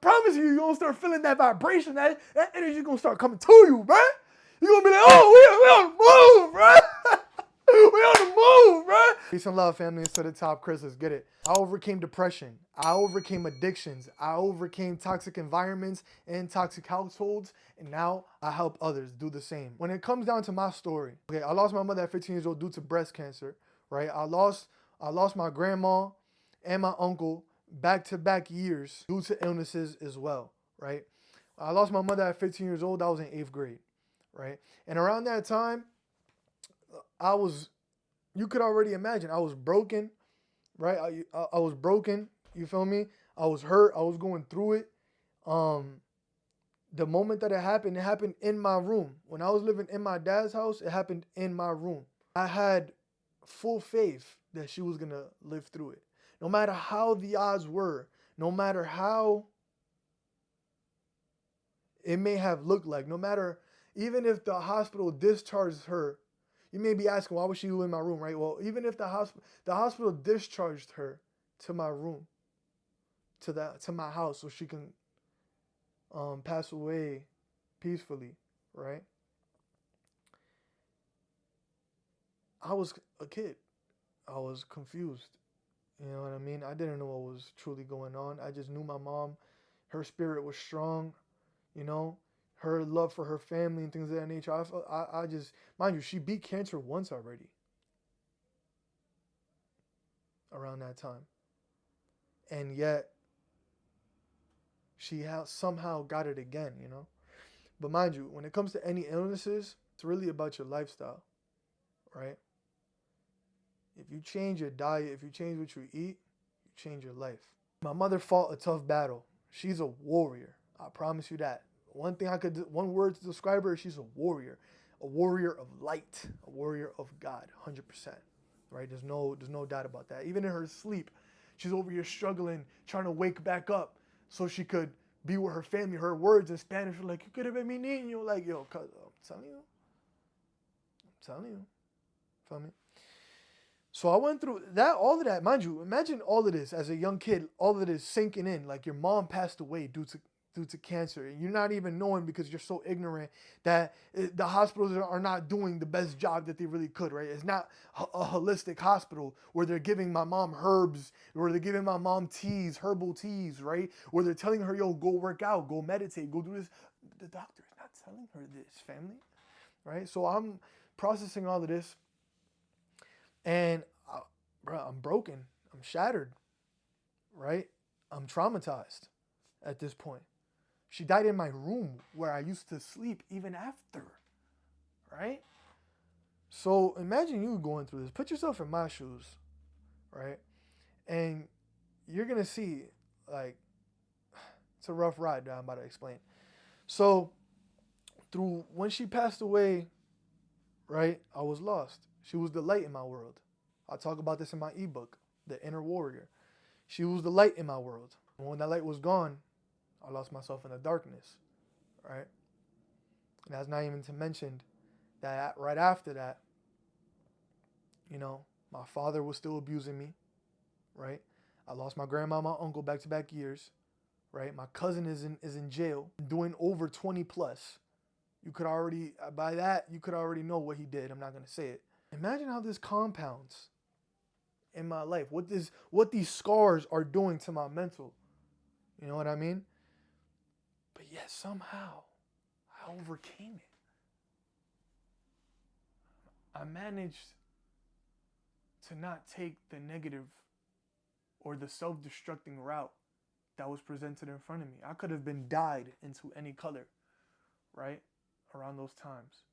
promise you, you're going to start feeling that vibration. That energy going to start coming to you, bruh. You're going to be like, oh, we on the move, bruh. We on the move, bruh. Peace and love, family. It's to the top, Chris. Let's get it. I overcame depression. I overcame addictions. I overcame toxic environments and toxic households. And now I help others do the same. When it comes down to my story, okay, I lost my mother at 15 years old due to breast cancer, right? I lost my grandma and my uncle back-to-back years due to illnesses as well, right? I lost my mother at 15 years old. I was in 8th grade, right? And around that time, you could already imagine, I was broken, right? I was broken, you feel me? I was hurt, I was going through it. The moment that it happened in my room. When I was living in my dad's house, it happened in my room. I had full faith that she was gonna live through it. No matter how the odds were, no matter how it may have looked like, no matter, even if the hospital discharged her. You may be asking, why was she in my room, right? Well, even if the hospital discharged her to my room, to my house, so she can pass away peacefully, right? I was a kid. I was confused. You know what I mean? I didn't know what was truly going on. I just knew my mom, her spirit was strong, you know? Her love for her family and things of that nature. I just, mind you, she beat cancer once already. Around that time. And yet, she somehow got it again, you know? But mind you, when it comes to any illnesses, it's really about your lifestyle, right? If you change your diet, if you change what you eat, you change your life. My mother fought a tough battle. She's a warrior. I promise you that. One word to describe her, she's a warrior of light, a warrior of God, 100%, right? There's no doubt about that. Even in her sleep, she's over here struggling, trying to wake back up so she could be with her family. Her words in Spanish were like, you could have been mi niño, like, yo, I'm telling you, feel me? So I went through that, all of that, mind you, imagine all of this as a young kid, all of this sinking in, like your mom passed away due to cancer, and you're not even knowing because you're so ignorant that the hospitals are not doing the best job that they really could, right? It's not a holistic hospital where they're giving my mom herbs, where they're giving my mom teas, herbal teas, right? Where they're telling her, yo, go work out, go meditate, go do this. The doctor is not telling her this, family, right? So I'm processing all of this, and I'm broken, I'm shattered, right? I'm traumatized at this point. She died in my room where I used to sleep even after, right? So imagine you going through this. Put yourself in my shoes, right? And you're going to see, like, it's a rough ride that I'm about to explain. So when she passed away, right, I was lost. She was the light in my world. I'll talk about this in my ebook, The Inner Warrior. She was the light in my world. And when that light was gone, I lost myself in the darkness, right? And that's not even to mention that right after that, you know, my father was still abusing me, right? I lost my grandma, my uncle back-to-back years, right? My cousin is in jail, doing over 20 plus. By that, you could already know what he did. I'm not going to say it. Imagine how this compounds in my life. What these scars are doing to my mental. You know what I mean? But yet somehow I overcame it. I managed to not take the negative or the self-destructing route that was presented in front of me. I could have been dyed into any color, right? Around those times.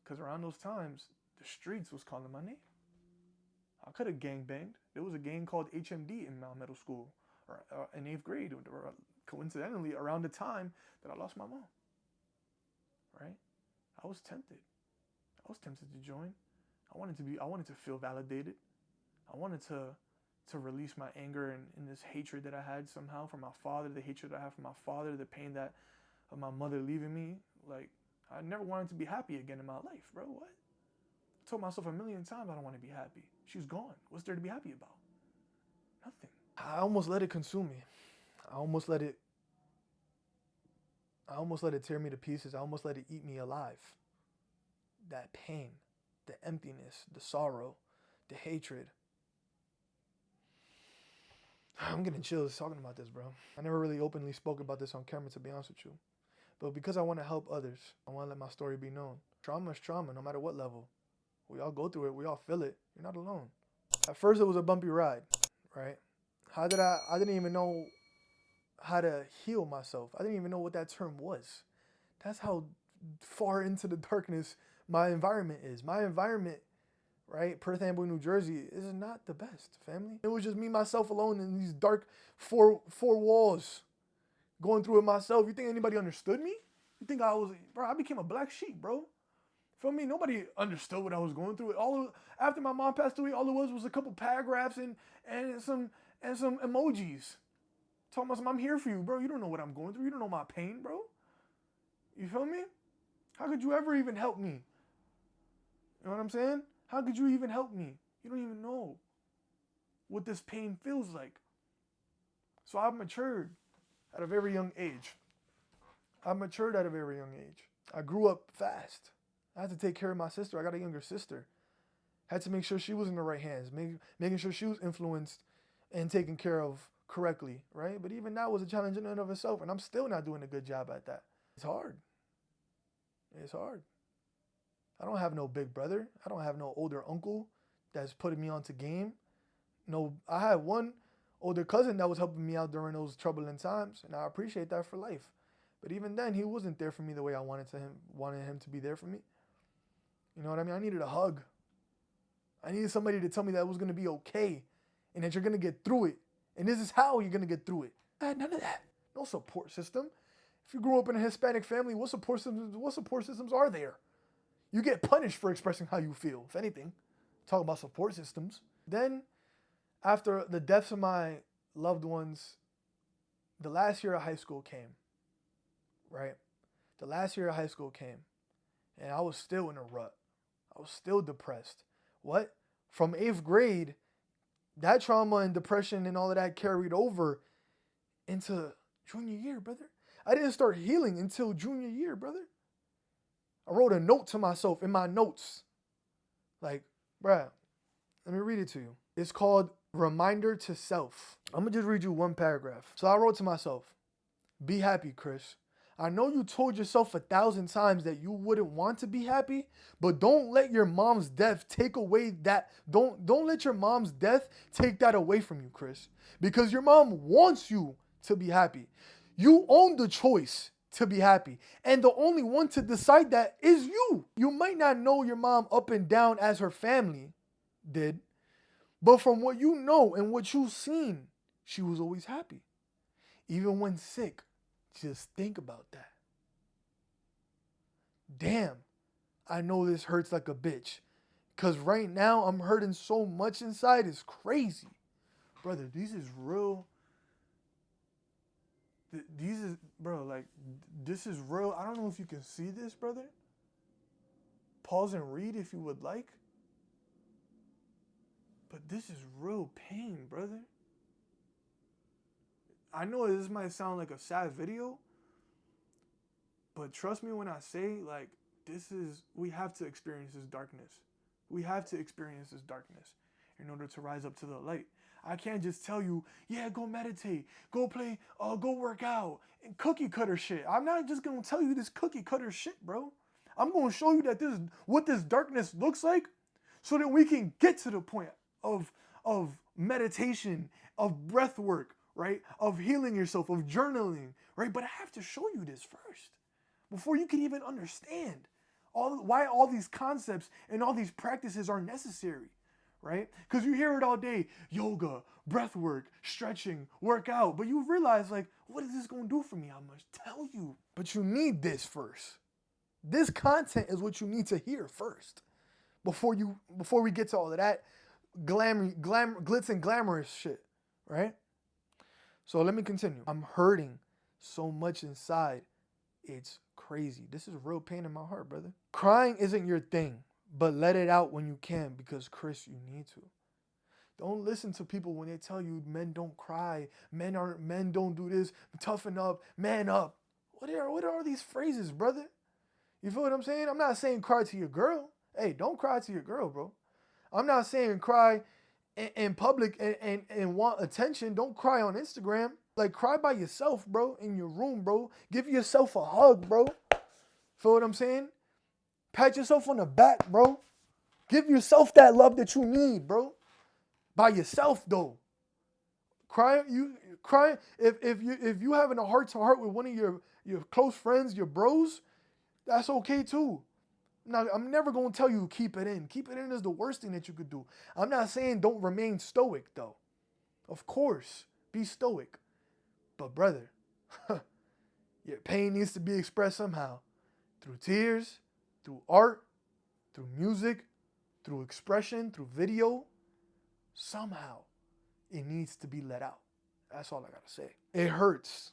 Because around those times, the streets was calling my name. I could have gangbanged. There was a gang called HMD in my middle school, or in 8th grade, or coincidentally around the time that I lost my mom, right? I was tempted to join. I wanted to feel validated. I wanted to release my anger and this hatred that I had somehow for my father, the hatred I have for my father, the pain that of my mother leaving me. Like, I never wanted to be happy again in my life, bro. What? I told myself a million times I don't want to be happy. She's gone. What's there to be happy about? Nothing. I almost let it consume me. I almost let it I almost let it tear me to pieces. I almost let it eat me alive. That pain, the emptiness, the sorrow, the hatred. I'm getting chills talking about this, bro. I never really openly spoke about this on camera, to be honest with you. But because I want to help others, I want to let my story be known. Trauma is trauma, no matter what level. We all go through it. We all feel it. You're not alone. At first, it was a bumpy ride, right? I didn't even know how to heal myself. I didn't even know what that term was. That's how far into the darkness my environment is. My environment, right, Perth Amboy, New Jersey, is not the best, family. It was just me, myself alone in these dark four walls, going through it myself. You think anybody understood me? You think I became a black sheep, bro. For me, nobody understood what I was going through. After my mom passed away, all it was a couple paragraphs and some emojis. Talking about I'm here for you, bro. You don't know what I'm going through. You don't know my pain, bro. You feel me? How could you ever even help me? You know what I'm saying? How could you even help me? You don't even know what this pain feels like. So I've matured at a very young age. I grew up fast. I had to take care of my sister. I got a younger sister. Had to make sure she was in the right hands, making sure she was influenced and taken care of correctly, right? But even that was a challenge in and of itself, and I'm still not doing a good job at that. It's hard. I don't have no big brother. I don't have no older uncle that's putting me onto game. No, I had one older cousin that was helping me out during those troubling times, and I appreciate that for life. But even then, he wasn't there for me the way I wanted him to be there for me. You know what I mean? I needed a hug. I needed somebody to tell me that it was going to be okay and that you're going to get through it. And this is how you're going to get through it. I had none of that. No support system. If you grew up in a Hispanic family, what support systems are there? You get punished for expressing how you feel, if anything. Talk about support systems. Then, after the deaths of my loved ones, the last year of high school came, right? The last year of high school came, and I was still in a rut. I was still depressed. What? From 8th grade, that trauma and depression and all of that carried over into junior year, brother. I didn't start healing until junior year, brother. I wrote a note to myself in my notes. Like, bruh, let me read it to you. It's called Reminder to Self. I'm going to just read you one paragraph. So I wrote to myself, be happy, Chris. I know you told yourself 1,000 times that you wouldn't want to be happy, but don't let your mom's death take away that. Don't let your mom's death take that away from you, Chris. Because your mom wants you to be happy. You own the choice to be happy. And the only one to decide that is you. You might not know your mom up and down as her family did, but from what you know and what you've seen, she was always happy. Even when sick. Just think about that. Damn, I know this hurts like a bitch. Because right now, I'm hurting so much inside, it's crazy. Brother, this is real. This is real. I don't know if you can see this, brother. Pause and read if you would like. But this is real pain, brother. I know this might sound like a sad video, but trust me when I say, like, we have to experience this darkness. We have to experience this darkness in order to rise up to the light. I can't just tell you, yeah, go meditate, go play, go work out, and cookie cutter shit. I'm not just gonna tell you this cookie cutter shit, bro. I'm gonna show you that what this darkness looks like, so that we can get to the point of meditation, of breath work, right? Of healing yourself, of journaling, right? But I have to show you this first before you can even understand why all these concepts and all these practices are necessary, right? Because you hear it all day, yoga, breath work, stretching, workout, but you realize, like, what is this going to do for me? I must tell you. But you need this first. This content is what you need to hear first before we get to all of that glitz and glamorous shit, right? So let me continue. I'm hurting so much inside. It's crazy. This is real pain in my heart, brother. Crying isn't your thing, but let it out when you can, because, Chris, you need to. Don't listen to people when they tell you men don't cry, men don't do this, toughen up, man up. What are all these phrases, brother? You feel what I'm saying? I'm not saying cry to your girl. Hey, don't cry to your girl, bro. I'm not saying cry in public and want attention. Don't cry on Instagram. Like, cry by yourself, bro, in your room, bro. Give yourself a hug, bro. Feel what I'm saying? Pat yourself on the back, bro. Give yourself that love that you need, bro. By yourself, though. Cry if you having a heart to heart with one of your close friends, your bros, that's okay too. Now, I'm never gonna tell you keep it in. Keep it in is the worst thing that you could do. I'm not saying don't remain stoic though. Of course, be stoic. But brother, your pain needs to be expressed somehow. Through tears, through art, through music, through expression, through video. Somehow, it needs to be let out. That's all I gotta say. It hurts.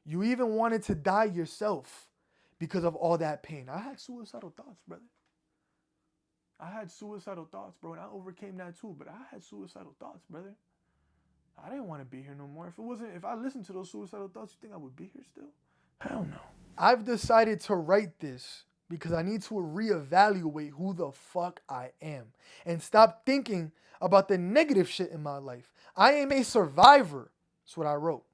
You even wanted to die yourself because of all that pain. I had suicidal thoughts, brother. I had suicidal thoughts, bro, and I overcame that too. But I had suicidal thoughts, brother. I didn't want to be here no more. If I listened to those suicidal thoughts, you think I would be here still? Hell no. I've decided to write this because I need to reevaluate who the fuck I am and stop thinking about the negative shit in my life. I am a survivor. That's what I wrote.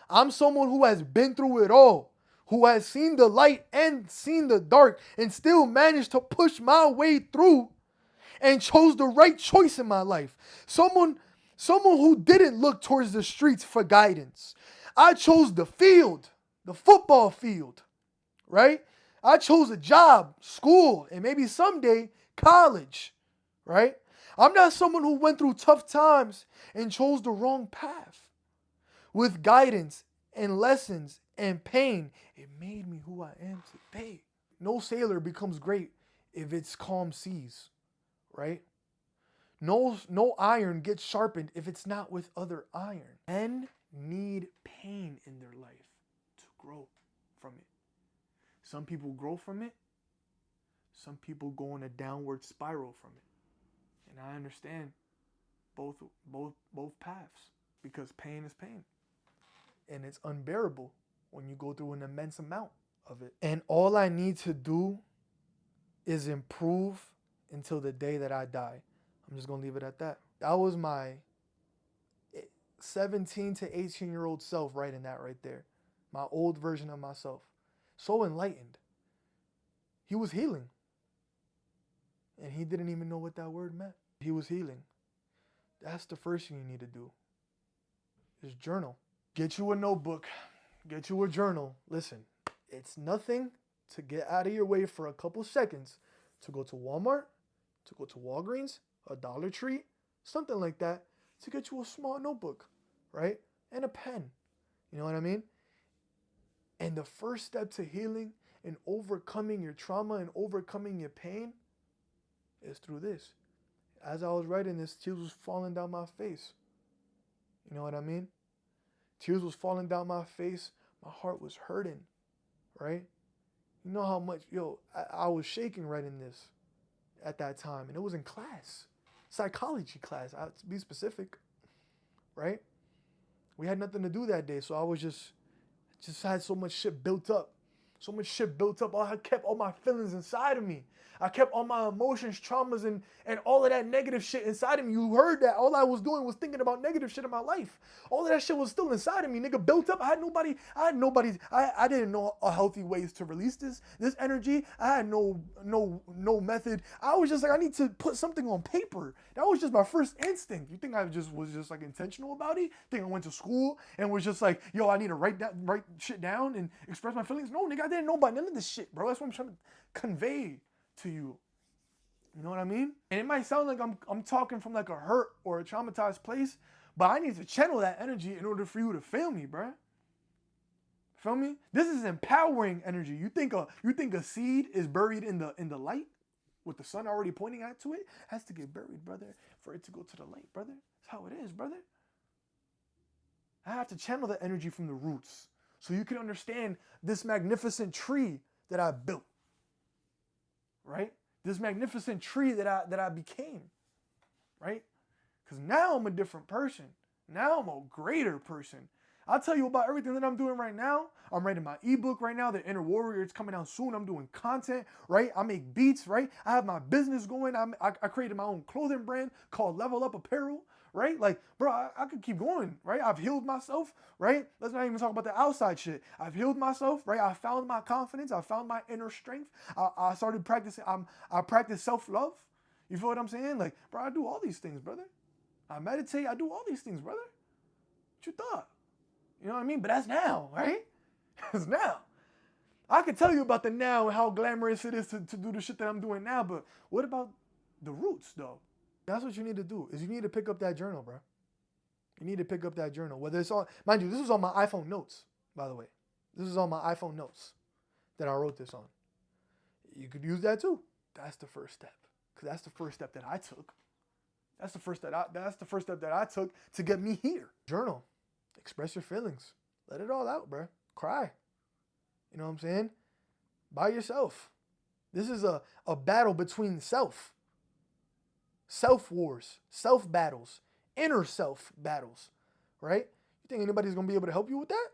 I'm someone who has been through it all, who has seen the light and seen the dark and still managed to push my way through and chose the right choice in my life. Someone who didn't look towards the streets for guidance. I chose the field, the football field, right? I chose a job, school, and maybe someday college, right? I'm not someone who went through tough times and chose the wrong path. With guidance and lessons and pain, it made me who I am today. No sailor becomes great if it's calm seas, right? No iron gets sharpened if it's not with other iron. Men need pain in their life to grow from it. Some people grow from it. Some people go in a downward spiral from it. And I understand both paths because pain is pain. And it's unbearable when you go through an immense amount of it. And all I need to do is improve until the day that I die. I'm just going to leave it at that. That was my 17 to 18-year-old self writing that right there. My old version of myself. So enlightened. He was healing. And he didn't even know what that word meant. He was healing. That's the first thing you need to do. Is journal. Get you a notebook. Get you a journal. Listen, it's nothing to get out of your way for a couple seconds to go to Walmart, to go to Walgreens, a Dollar Tree, something like that, to get you a small notebook, right? And a pen. You know what I mean? And the first step to healing and overcoming your trauma and overcoming your pain is through this. As I was writing this, tears was falling down my face. You know what I mean? Tears was falling down my face. My heart was hurting, right? You know how much, I was shaking writing this at that time. And it was in class, psychology class, to be specific, right? We had nothing to do that day. So I was just had so much shit built up. So much shit built up. I kept all my feelings inside of me. I kept all my emotions, traumas, and all of that negative shit inside of me. You heard that. All I was doing was thinking about negative shit in my life. All of that shit was still inside of me, nigga, built up. I didn't know a healthy ways to release this energy. I had no method. I was just like, I need to put something on paper. That was just my first instinct. You think I was just like intentional about it? Think I went to school and was just like, I need to write shit down and express my feelings? No, nigga, I didn't know about none of this shit, bro. That's what I'm trying to convey to you. You know what I mean? And it might sound like I'm talking from like a hurt or a traumatized place, but I need to channel that energy in order for you to feel me, bruh. Feel me? This is empowering energy. You think a seed is buried in the light with the sun already pointing out to it? It has to get buried, brother, for it to go to the light, brother. That's how it is, brother. I have to channel that energy from the roots so you can understand this magnificent tree that I built. Right? This magnificent tree that I became, right? Because now I'm a different person. Now I'm a greater person. I'll tell you about everything that I'm doing right now. I'm writing my ebook right now, The Inner Warrior. It's coming out soon. I'm doing content, right? I make beats, right? I have my business going. I created my own clothing brand called Level Up Apparel, right? Like, bro, I could keep going, right? I've healed myself, right? Let's not even talk about the outside shit. I've healed myself, right? I found my confidence. I found my inner strength. I started practicing. I practice self-love. You feel what I'm saying? Like, bro, I do all these things, brother. I meditate. I do all these things, brother. What you thought? You know what I mean? But that's now, right? That's now. I could tell you about the now and how glamorous it is to do the shit that I'm doing now, but what about the roots, though? That's what you need to do, is you need to pick up that journal, bro. You need to pick up that journal. Whether it's on, mind you, this was on my iPhone notes, by the way. This is on my iPhone notes that I wrote this on. You could use that too. That's the first step, because that's the first step that I took. That's the first step that I took to get me here. Journal. Express your feelings. Let it all out, bro. Cry. You know what I'm saying? By yourself. This is a battle between self. Self wars. Self battles. Inner self battles. Right? You think anybody's going to be able to help you with that?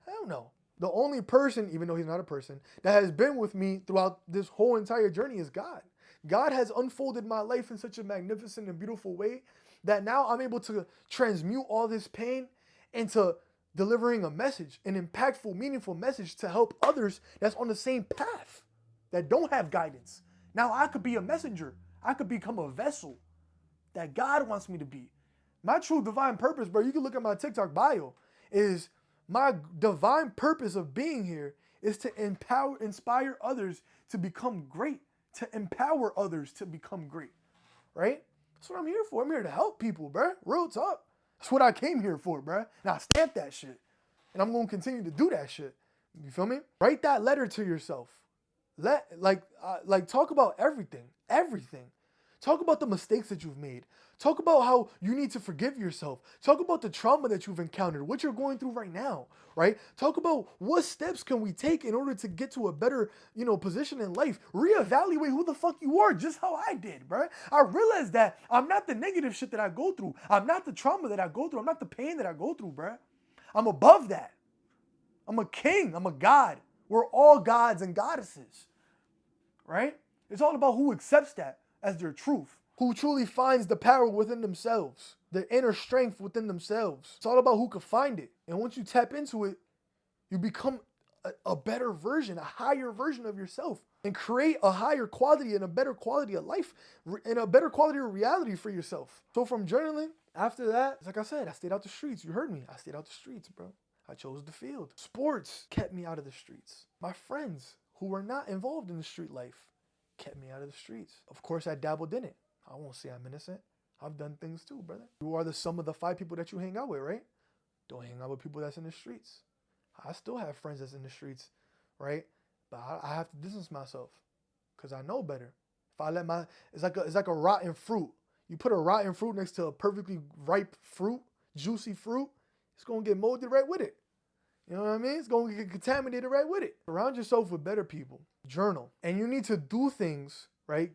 Hell no. The only person, even though he's not a person, that has been with me throughout this whole entire journey is God. God has unfolded my life in such a magnificent and beautiful way that now I'm able to transmute all this pain into delivering a message, an impactful, meaningful message to help others that's on the same path, that don't have guidance. Now I could be a messenger. I could become a vessel that God wants me to be. My true divine purpose, bro, you can look at my TikTok bio, is my divine purpose of being here is to inspire others to become great, to empower others to become great, right? That's what I'm here for. I'm here to help people, bro. Real talk. That's what I came here for, bro. Now stamp that shit. And I'm going to continue to do that shit. You feel me? Write that letter to yourself. Talk about everything. Everything. Talk about the mistakes that you've made. Talk about how you need to forgive yourself. Talk about the trauma that you've encountered, what you're going through right now, right? Talk about what steps can we take in order to get to a better, position in life. Reevaluate who the fuck you are, just how I did, bro. I realized that I'm not the negative shit that I go through. I'm not the trauma that I go through. I'm not the pain that I go through, bro. I'm above that. I'm a king. I'm a god. We're all gods and goddesses, right? It's all about who accepts that as their truth, who truly finds the power within themselves, the inner strength within themselves. It's all about who can find it. And once you tap into it, you become a better version, a higher version of yourself, and create a higher quality and a better quality of life and a better quality of reality for yourself. So from journaling, after that, like I said, I stayed out the streets. You heard me. I stayed out the streets, bro. I chose the field. Sports kept me out of the streets. My friends who were not involved in the street life kept me out of the streets. Of course, I dabbled in it. I won't say I'm innocent. I've done things too, brother. You are the sum of the 5 people that you hang out with, right? Don't hang out with people that's in the streets. I still have friends that's in the streets, right? But I have to distance myself because I know better. If I let it's like a rotten fruit. You put a rotten fruit next to a perfectly ripe fruit, juicy fruit, it's gonna get molded right with it. You know what I mean? It's going to get contaminated right with it. Surround yourself with better people. Journal. And you need to do things, right?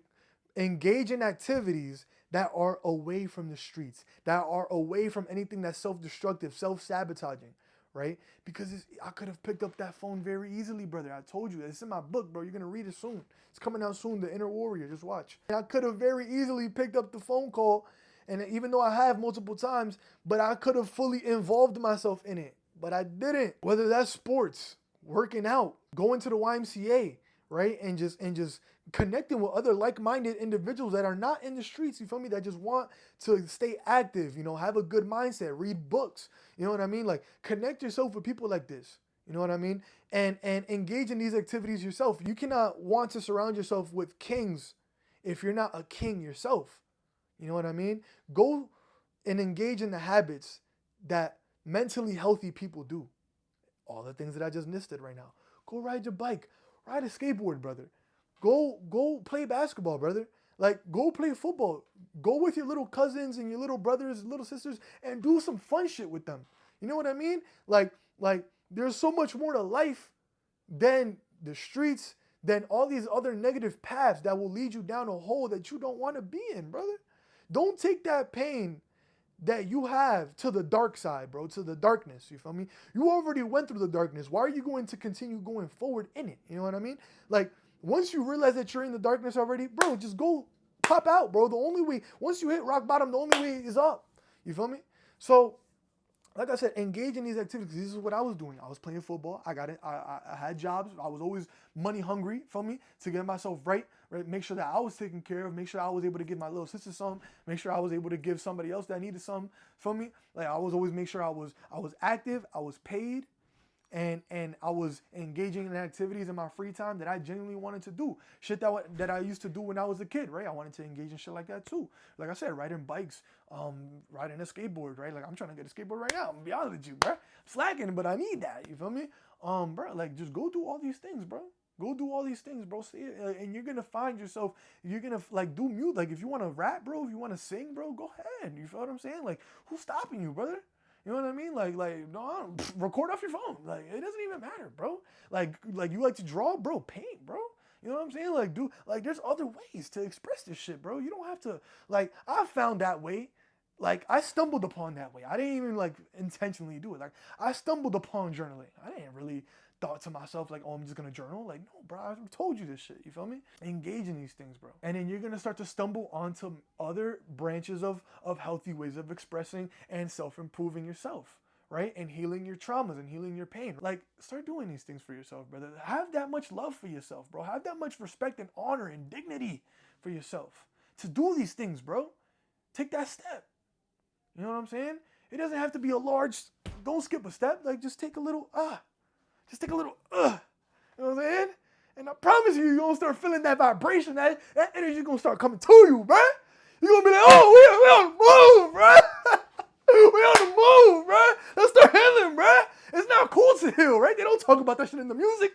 Engage in activities that are away from the streets, that are away from anything that's self-destructive, self-sabotaging, right? Because I could have picked up that phone very easily, brother. I told you. It's in my book, bro. You're going to read it soon. It's coming out soon, The Inner Warrior. Just watch. And I could have very easily picked up the phone call, and even though I have multiple times, but I could have fully involved myself in it. But I didn't. Whether that's sports, working out, going to the YMCA, right? And just connecting with other like-minded individuals that are not in the streets, you feel me? That just want to stay active, have a good mindset, read books. You know what I mean? Like, connect yourself with people like this. You know what I mean? And engage in these activities yourself. You cannot want to surround yourself with kings if you're not a king yourself. You know what I mean? Go and engage in the habits that mentally healthy people do. All the things that I just listed right now. Go ride your bike. Ride a skateboard, brother. Go play basketball, brother. Like, go play football. Go with your little cousins and your little brothers, little sisters, and do some fun shit with them. You know what I mean? Like there's so much more to life than the streets, than all these other negative paths that will lead you down a hole that you don't want to be in, brother. Don't take that pain that you have to the dark side, bro, to the darkness. You feel me? You already went through the darkness. Why are you going to continue going forward in it? You know what I mean? Like, once you realize that you're in the darkness already, bro, just go pop out, bro. The only way, once you hit rock bottom, the only way is up. You feel me? So, like I said, engage in these activities. This is what I was doing. I was playing football. I got it. I had jobs. I was always money hungry, for me, to get myself right. Make sure that I was taken care of. Make sure I was able to give my little sister some. Make sure I was able to give somebody else that needed some, for me. Like, I was always make sure I was active. I was paid. And I was engaging in activities in my free time that I genuinely wanted to do. Shit that I used to do when I was a kid, right? I wanted to engage in shit like that too. Like I said, riding bikes, riding a skateboard, right? Like, I'm trying to get a skateboard right now. I'm gonna be honest with you, bro. I'm slacking, but I need that. You feel me? Bro, like, just go do all these things, bro. Go do all these things, bro. See, and you're gonna find yourself. You're gonna like do music. Like, if you want to rap, bro, if you want to sing, bro, go ahead. You feel what I'm saying? Like, who's stopping you, brother? You know what I mean? Like, no, record off your phone. Like, it doesn't even matter, bro. Like you like to draw, bro, paint, bro. You know what I'm saying? Like, there's other ways to express this shit, bro. You don't have to, like, I found that way. Like, I stumbled upon that way. I didn't even, like, intentionally do it. Like, I stumbled upon journaling. I didn't really thought to myself, like, oh, I'm just gonna journal. Like, no, bro, I told you this shit. You feel me? Engage in these things, bro. And then you're gonna start to stumble onto other branches of healthy ways of expressing and self-improving yourself, right? And healing your traumas and healing your pain. Like, start doing these things for yourself, brother. Have that much love for yourself, bro. Have that much respect and honor and dignity for yourself to do these things, bro. Take that step. You know what I'm saying? It doesn't have to be a large, don't skip a step. Like, just take a little, just take a little, you know what I'm saying? And I promise you're going to start feeling that vibration, that energy going to start coming to you, bro. You're going to be like, oh, we on the move, bro. We on the move, bro. Let's start healing, bro. It's not cool to heal, right? They don't talk about that shit in the music,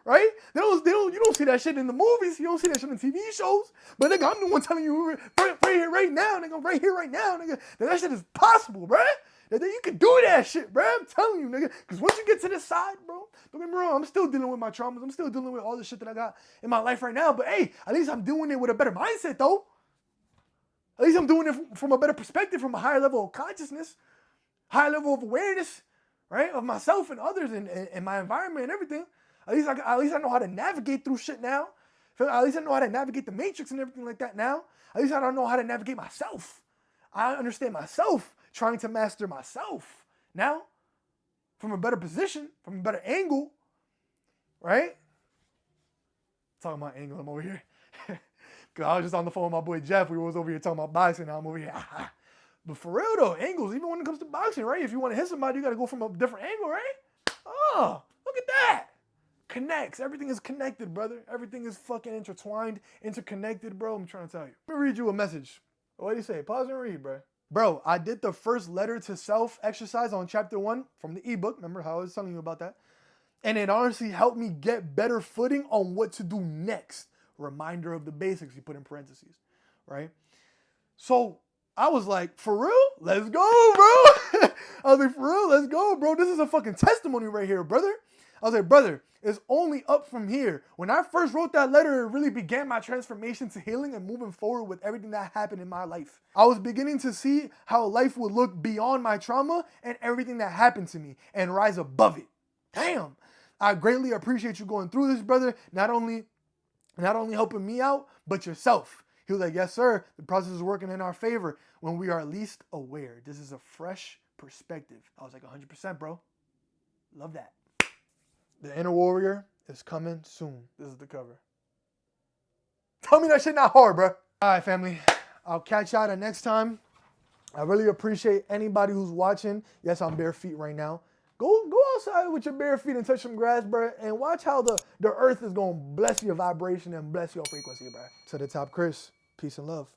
right? You don't see that shit in the movies. You don't see that shit in TV shows. But nigga, I'm the one telling you right here, right now, nigga, right here, right now, nigga, that shit is possible, bro. That you can do that shit, bro. I'm telling you, nigga. Because once you get to this side, bro, don't get me wrong, I'm still dealing with my traumas. I'm still dealing with all the shit that I got in my life right now. But hey, at least I'm doing it with a better mindset, though. At least I'm doing it from a better perspective, from a higher level of consciousness, higher level of awareness, right, of myself and others and my environment and everything. At least I know how to navigate through shit now. At least I know how to navigate the matrix and everything like that now. At least I don't know how to navigate myself. I understand myself, trying to master myself now from a better position, from a better angle, right? Talking about angle, I'm over here. Cause I was just on the phone with my boy Jeff. We was over here talking about boxing. Now I'm over here. But for real though, angles, even when it comes to boxing, right? If you want to hit somebody, you got to go from a different angle, right? Oh, look at that. Connects. Everything is connected, brother. Everything is fucking intertwined, interconnected, bro. I'm trying to tell you. Let me read you a message. What do you say? Pause and read, bro. Bro, I did the first letter to self exercise on chapter 1 from the ebook. Remember how I was telling you about that? And it honestly helped me get better footing on what to do next. Reminder of the basics, he put in parentheses, right? So I was like, for real? Let's go, bro. I was like, for real? Let's go, bro. This is a fucking testimony right here, brother. I was like, brother, it's only up from here. When I first wrote that letter, it really began my transformation to healing and moving forward with everything that happened in my life. I was beginning to see how life would look beyond my trauma and everything that happened to me and rise above it. Damn. I greatly appreciate you going through this, brother. Not only helping me out, but yourself. He was like, yes, sir. The process is working in our favor when we are least aware. This is a fresh perspective. I was like, 100%, bro. Love that. The Inner Warrior is coming soon. This is the cover. Tell me that shit not hard, bro. All right, family. I'll catch y'all the next time. I really appreciate anybody who's watching. Yes, I'm bare feet right now. Go outside with your bare feet and touch some grass, bro, and watch how the earth is going to bless your vibration and bless your frequency, bro. To the top, Chris. Peace and love.